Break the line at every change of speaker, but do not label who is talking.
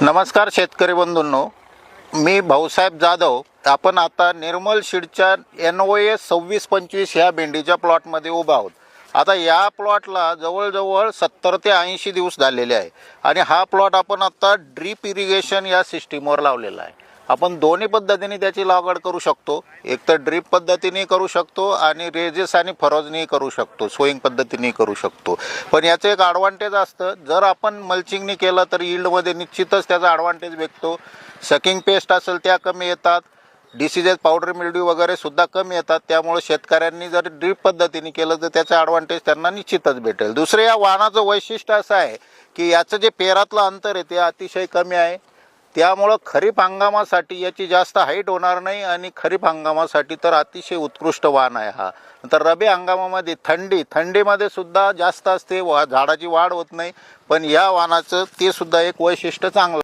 नमस्कार शेतकरी बंधूंनो, मी भाऊसाहेब जाधव. आपण आता निर्मल सीडच्या NOS 2625 ह्या भेंडीच्या प्लॉटमध्ये उभा आहोत. आता या प्लॉटला जवळजवळ 70 ते 80 दिवस झालेले आहे आणि हा प्लॉट आपण आता ड्रीप इरिगेशन या सिस्टीमवर लावलेला आहे. आपण दोन्ही पद्धतीने त्याची लागवड करू शकतो. एक तर ड्रीप पद्धतीने करू शकतो आणि रेजेस आणि फरोजनी करू शकतो, सोईंग पद्धतीने करू शकतो. पण याचं एक ॲडव्हान्टेज असतं, जर आपण मल्चिंगनी केलं तर यील्डमध्ये निश्चितच त्याचा ॲडव्हान्टेज भेटतो. सकिंग पेस्ट असेल त्या कमी येतात, डिसीजेस पावडर मिल्ड्यू वगैरे सुद्धा कमी येतात. त्यामुळे शेतकऱ्यांनी जर ड्रीप पद्धतीने केलं तर त्याचा ॲडव्हान्टेज त्यांना निश्चितच भेटेल. दुसरं, या वाणाचं वैशिष्ट्य असं आहे की याचं जे पेरातलं अंतर आहे ते अतिशय कमी आहे. त्यामुळं खरीप हंगामासाठी याची जास्त हाईट होणार नाही आणि खरीप हंगामासाठी तर अतिशय उत्कृष्ट वाण आहे हा. तर रब्बी हंगामामध्ये थंडीमध्ये सुद्धा जास्त असते, झाडाची वाढ होत नाही, पण या वाणाचं ते सुद्धा एक वैशिष्ट्य चांगलं.